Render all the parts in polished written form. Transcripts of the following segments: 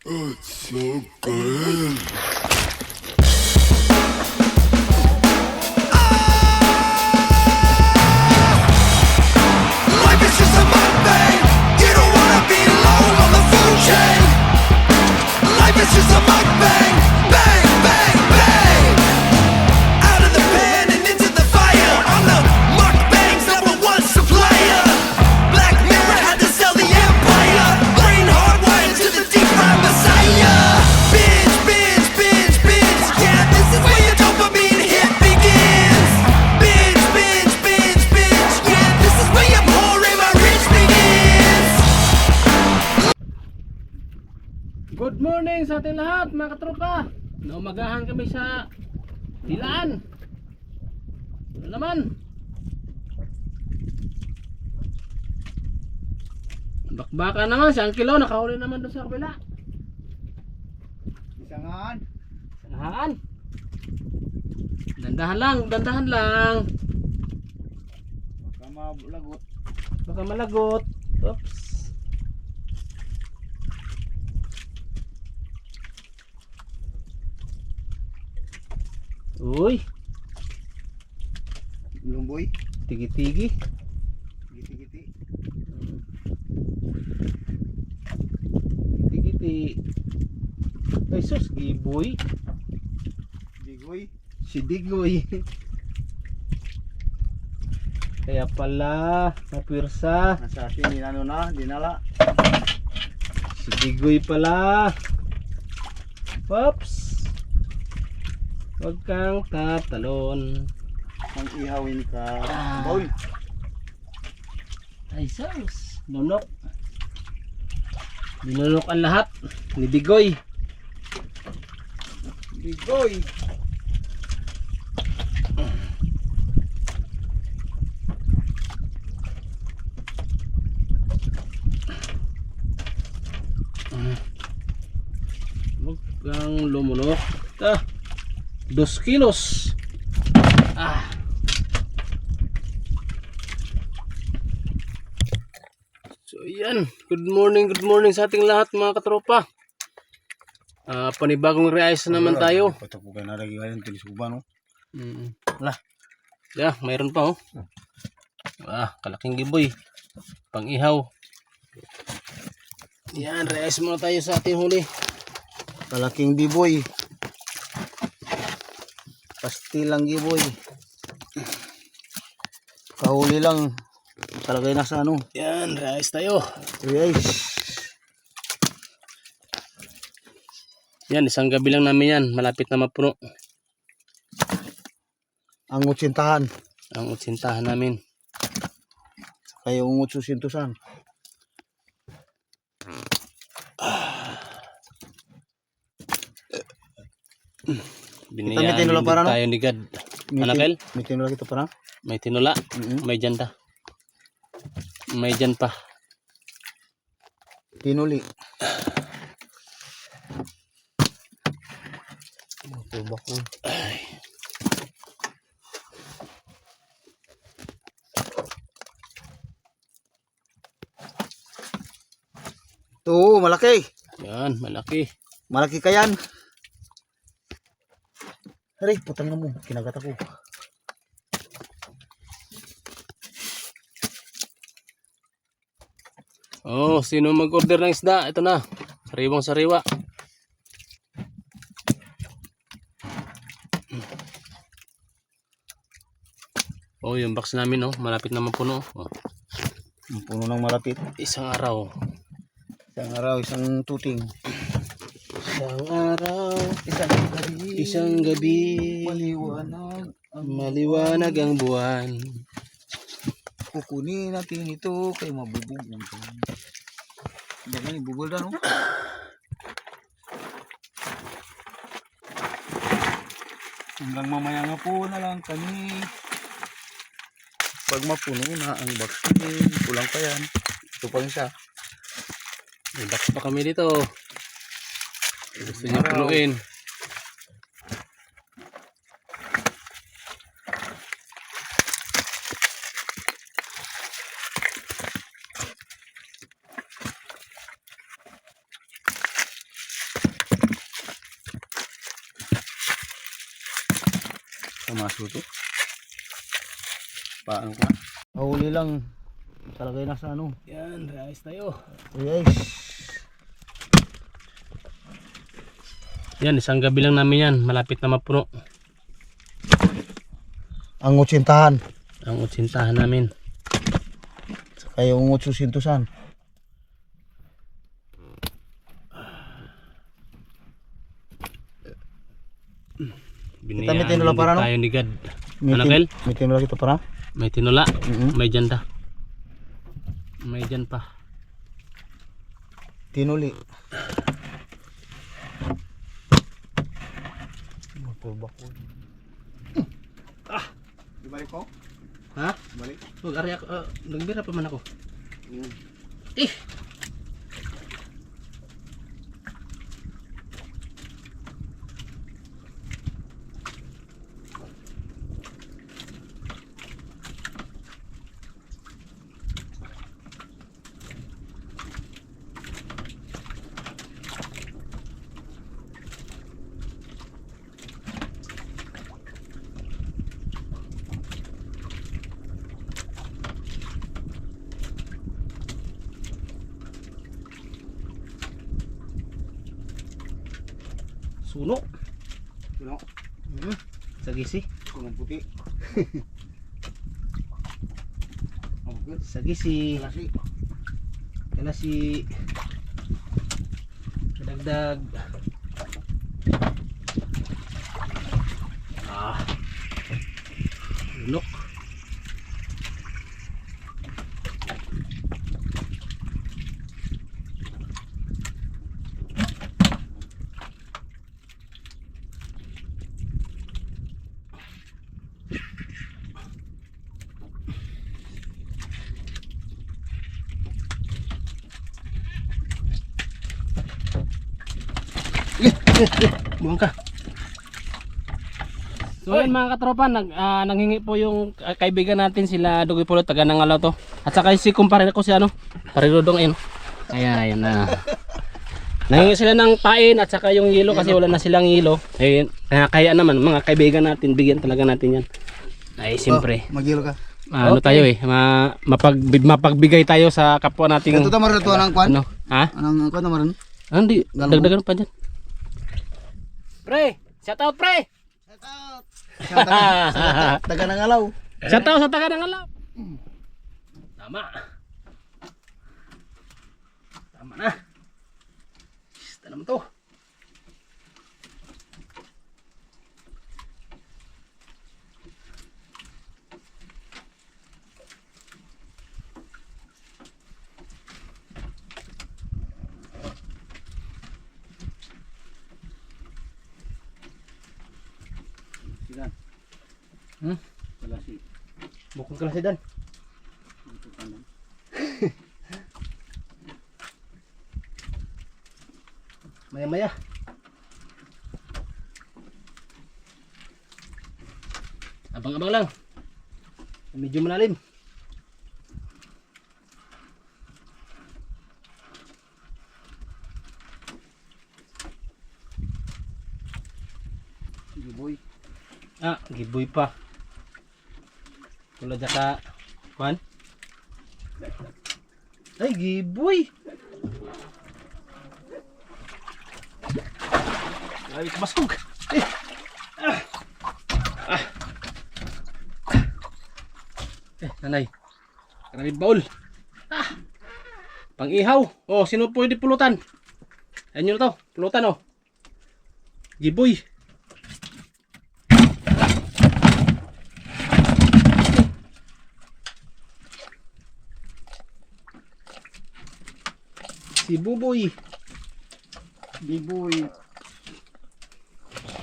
Oh, it's so good. Life is just a mukbang. You don't wanna be alone on the food chain. Life is just a mukbang. Bang, bang, bang. Out of the pan and into the fire. I'm the mukbang's #1 supplier. Black Mirror had to sell the empire. Brain hardwired to the deep fried messiah. Binge, binge, binge, binge. Yeah, this is where your dopamine hit begins. Binge, binge, binge, binge. Yeah, this is where your poor and my rich begins. Good morning sa ating lahat mga katropa. Naumagahan kami sa Dilaan. Ano naman? Bakbaka naman, 1 kilo nakahuli naman doon sa kabila. Isangan. Sanahan. Dandahan lang, dandahan lang. Baka malagot. Baka malagot. Oops. Uy, Lumboy. tigi-tigi. Giti-giti. Tigi-tigi. Ay sus, giboy. Digoy. Si Digoy. Kaya pala napirsa. Nasa atin, inano na, dinala. Si Digoy pala. Oops. Huwag kang tatalon. Ang ihawin ka. Ah. Boy. Ay sus, lunok. Dinunok ang lahat ni Digoy. Digoy. Huwag kang lumunok. 2 kilos. So yan, good morning sa ating lahat mga katropa. Panibagong reais na naman tayo. Patok ko kayo naragi ngayon, tulis ko ba no? Wala. Yeah, mayroon pa oh. Kalaking giboy. Pang ihaw. Yan, reais muna tayo sa ating huli. Kalaking biboy. Pastilang giboy. Kahuli lang. Talagay na sa ano. Yan, reais tayo. Guys. Yan, isang gabi lang namin yan. Malapit na mapuno. Ang utsintahan. Ang utsintahan namin. Kayo ang utsusintusan. Binayaan may tinula din para, no? tayo ni God. Anakel? May tinula kita parang. May tinula. May janta. May dyan pa. Tinuli. Tubak ko. Ay. Ito, malaki. Yan, malaki. Malaki ka yan. Aray, putang na mo. Kinagat ako. Oh, sino mag-order ng isda? Ito na. Sariwang sariwa. Oh, yung box namin oh, malapit na mapuno. Oh. Ang puno ng malapit. Isang araw. Isang araw, isang tuting. Isang araw. Isang Isang gabi. Maliwanag. Maliwanag ang buwan. Kukunin natin ito kay mabubugol. Jangan ibubol dah no. Hanggang mamaya nga po na lang kami. Pag mapuno na ang box natin, kulang pa yan. Ito pa isa. May box pa kami dito. Gusto niyo punuin. Pumasok to. Paano ka? Huli lang. Talagay na sa ano. Yan, guys tayo. Guys. Yan, isang gabi lang namin yan. Malapit na mapuno. Ang utsintahan. Ang utsintahan namin. Saka yung utsusintusan. Kita may tinula para, no? Tayo ni God. May, Ano, Kel? may tinula kita para. May tinula. Mhm. May janda. May dyan pa. Tinuli. Bakul. Ibalik ko? Ha? Ibalik. Huwag, ari ako. Nagbira pa man ako. Eh! Suno. Suno. Sagisi. Sunong puti. Sagisi. Kalasi. Kalasi. Kadagdag. Lunok. Buang ka. So yun mga katropa, nanghingi po yung kaibigan natin sila Dugoy Pulot, taga Nangalaw to. At saka si kumpare ko si ano, Parirudong ayun. Ayan na. Nanghingi sila ng pain at saka yung yelo kasi wala na silang yelo. Ayun, kaya naman mga kaibigan natin, bigyan talaga natin yan. Ay siyempre. Magilo ka. Ano tayo mapagbigay tayo sa kapwa nating Ito tamar ito ng kwan? ano? Ha? Anong kwan tamaran? Hindi, dagdagan pa dyan. Pre, shout out pre! Taga Nangalaw. Shout out sa taga Nangalaw. Tama. Tama na. Basta naman to. Kalasi. Bukong klase dan. Maya-maya. Abang-abang lang. Medyo malalim. Giboy. Giboy pa. Tulad sa kuan. Ay, giboy. Ay, kabasog. Nanay. Karami baul. Pang-ihaw. Oh, sino pwede pulutan? Ayun yun to. Pulutan oh. Giboy. Si Buboy. Biboy.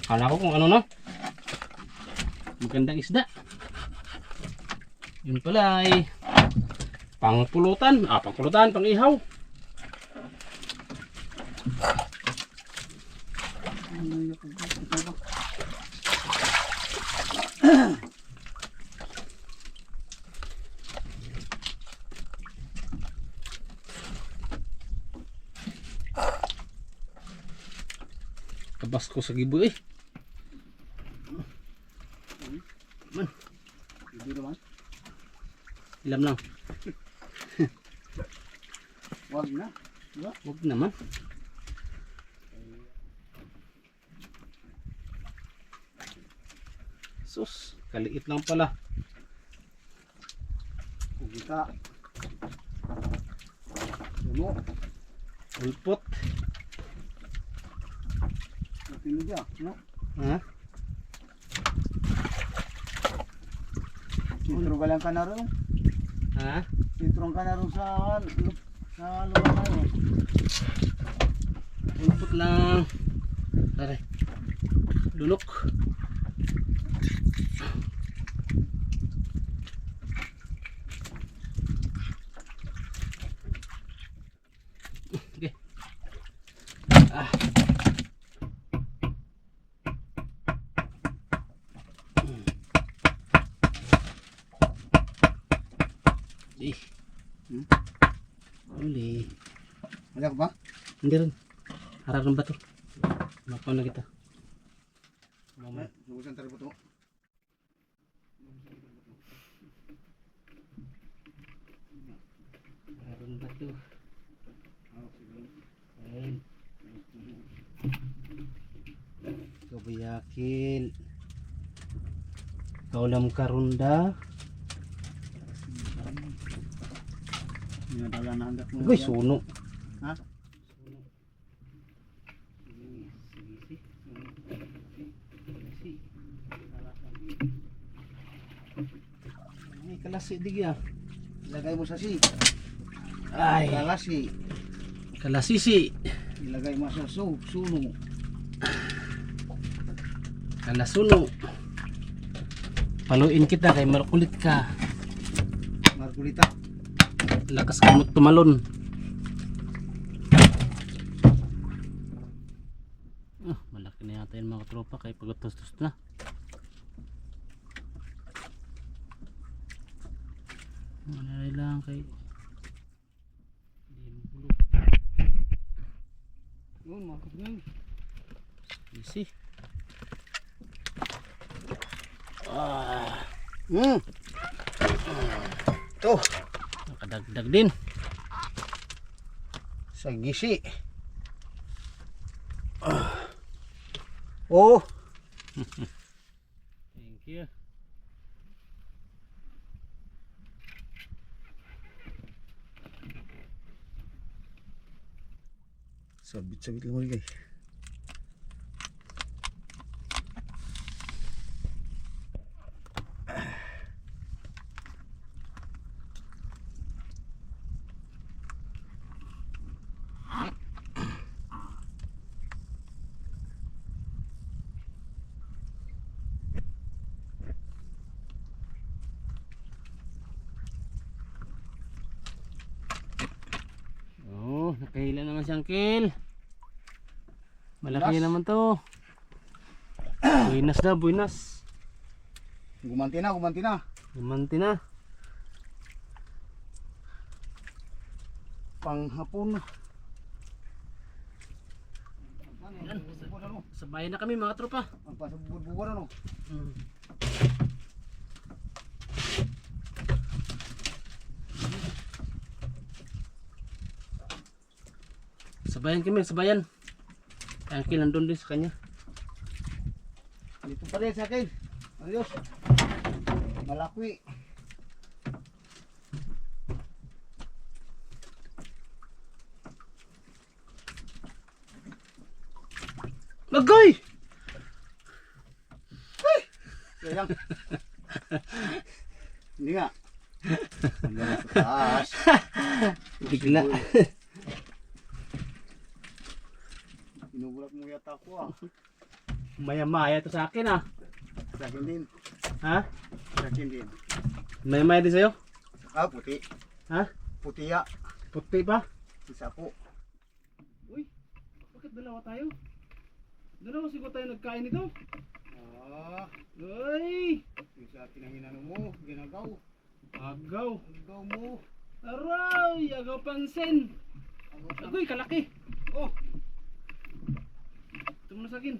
Kala ko kung ano no. Magandang isda. Yun pala ay pangpulutan. Pangpulutan, pang-ihaw. Kabas ko sa giboy eh. Ilam lang. Wag na. Diba? Huwag naman. Sus, kaliit lang pala. Kugita. Suno. Ulpot. Matinig ya. No? Ha? Sintro ka lang ka na rin. Ha? Sintrong ka na rin sa lugar na yun. Ulpot lang. Tara. Lulok. Okay. Ah. Eh. Uli. Wala ka ba? Hindi rin. Harap ng bato. Mapaw na kita. Mama. Lugusan tayo po ito. Harap ng bato. Ayan. Kabayakil. Kaulam karunda. Minadala na handak mo. Uy, suno. Ha? Ay, kalasi digya. Ilagay mo sa si. Ay, Kalasi. kalasisi. Ilagay mo sa suno. Kalasuno. Paluin kita kay makulit ka. Margulita. Lakas ka mo tumalon. Malaki na yata yung mga tropa kay pagtustos na. Manalay lang kay hindi mo bulok. Yun, makapag na yun. Easy. Ito. Nakadagdag din. Sa gisi. Oh. Thank you. Sabit-sabit lang ulit guys. Oh, nakahila naman si Uncle. Malaki Buenas. naman to. Buenas daw, buenas. Gumanti na, gumanti na. Gumanti na. Panghapon. Yan. Sabayan na kami mga tropa. Pagpasabubod-bubod ano. Sabayan kami, sabayan. Ang Uncle nandun din sa kanya. Dito pa rin sa akin. Adios. Malakwi. Magay! Sayang. Hindi nga. Hanggang sa taas. Bigla. Inugulat mo yata ako ah. Maya-maya to sa akin ah. Sa akin din. Ha? Sa akin din. Maya-maya din sa'yo? Ah, puti. Ha? Puti ya. Puti pa? Isa po. Uy, bakit dalawa tayo? Dalawa siguro tayo nagkain nito. Ah, Uy! yung sa akin ang inano mo. Ginagaw. Agaw! Ginagaw mo. Aray! Agaw pansin! Agoy, kalaki! Oh! Ito muna sa akin.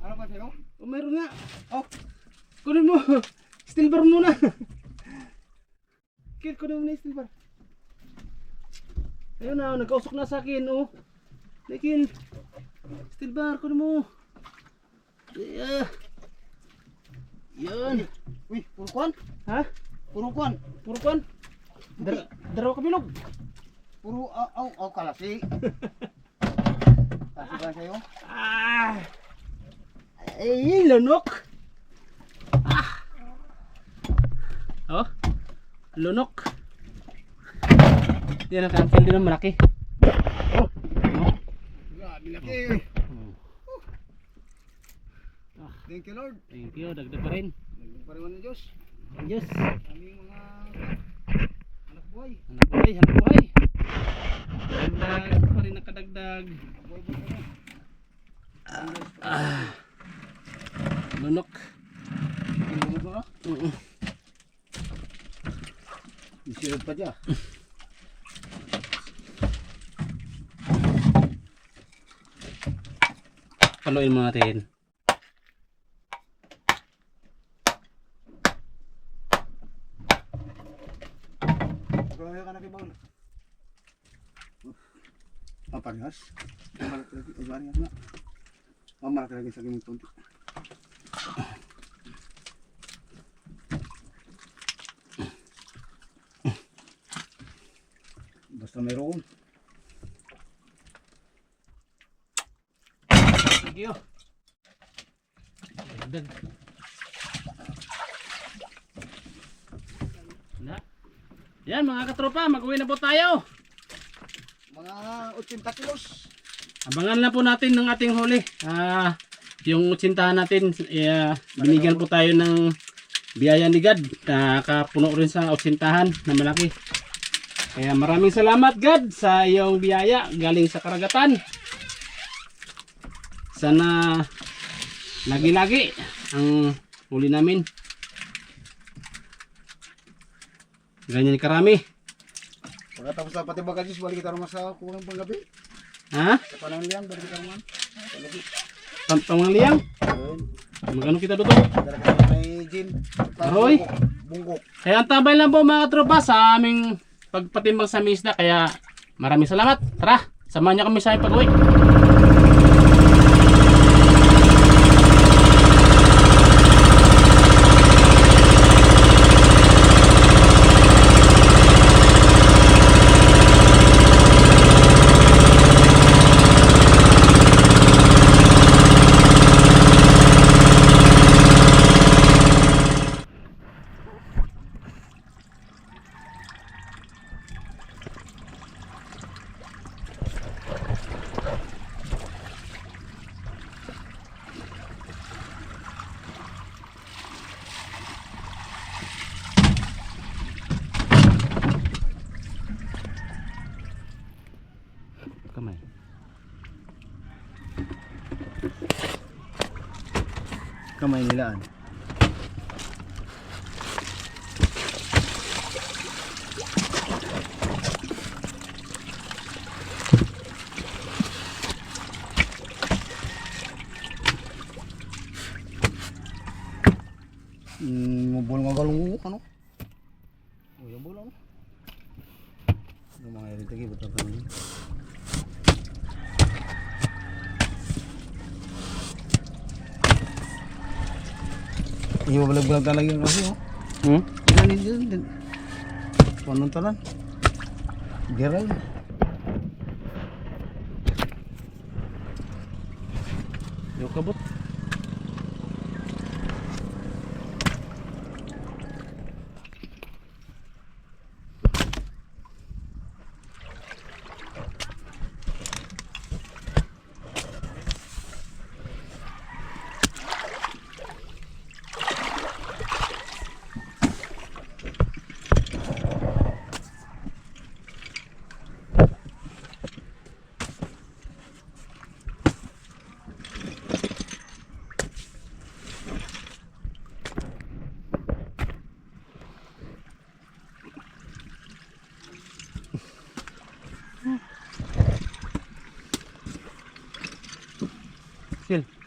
Ano ba sa'yo? Oh, meron nga! Oh! Kunin mo! Silver muna! Kid ko naman na steel bar. Ayun na, nagkausok na sa akin, oh. Nakil. Steel bar ko na mo. Yan. Uy, puro kwan. Ha? Puro kwan. Puro kan. Daraw ka bilog. Puro kalasi. Kasi ba sa'yo? Ah. Ay, lunok. Ah. Oh. Lunok. Yan ang cancel din ng malaki. Oh. Oh. Grabe laki. Thank you Lord. Thank you, dagdag pa rin. Nagpariwan ng Diyos. Yes. Aming mga anak buhay. Hanap buhay, hanap buhay. Dagdag pa rin nakadagdag. Lunok. Pinulog na. Mm-mm. Isirad pa dyan. Paluin mo natin. Kaya ka na kay Baul. Papagas. Mamalak lagi. Ay, bari nga. Mamalak lagi sa kimong tunti. Basta mayroon. Thank you. Dagdag. Na. Yan mga katropa, mag-uwi na po tayo. Mga 80 kilos. Abangan na po natin ng ating huli. Yung utsintahan natin, binigyan po tayo ng biyaya ni God. Nakapuno rin sa utsintahan na malaki. Kaya maraming salamat God sa iyong biyaya galing sa karagatan. Sana lagi-lagi ang huli namin. Ganyan karami. Pagkatapos na pati bagasis, balik kita naman sa kulang panggabi. Ha? Sa panangliang, balik kita naman. Panggabi. Pangliyang? Ayun. Magkano kita dito? Dala ka naman may gin. Aroy. Bunggok. Kaya ang tabay lang po mga tropa sa aming pagpatimbang sa misda. Kaya maraming salamat. Tara, samahan niyo kami sa aming pag-uwi. Kamay. Kamay nilaan. Mabulong ang galong ano? Oh, yung bulong. Yung mga ito tagi betul kan. Iya bulag-bulag talaga yung kasi oh. Yan din. Paano talan? Geral. Yung kabot. Sil.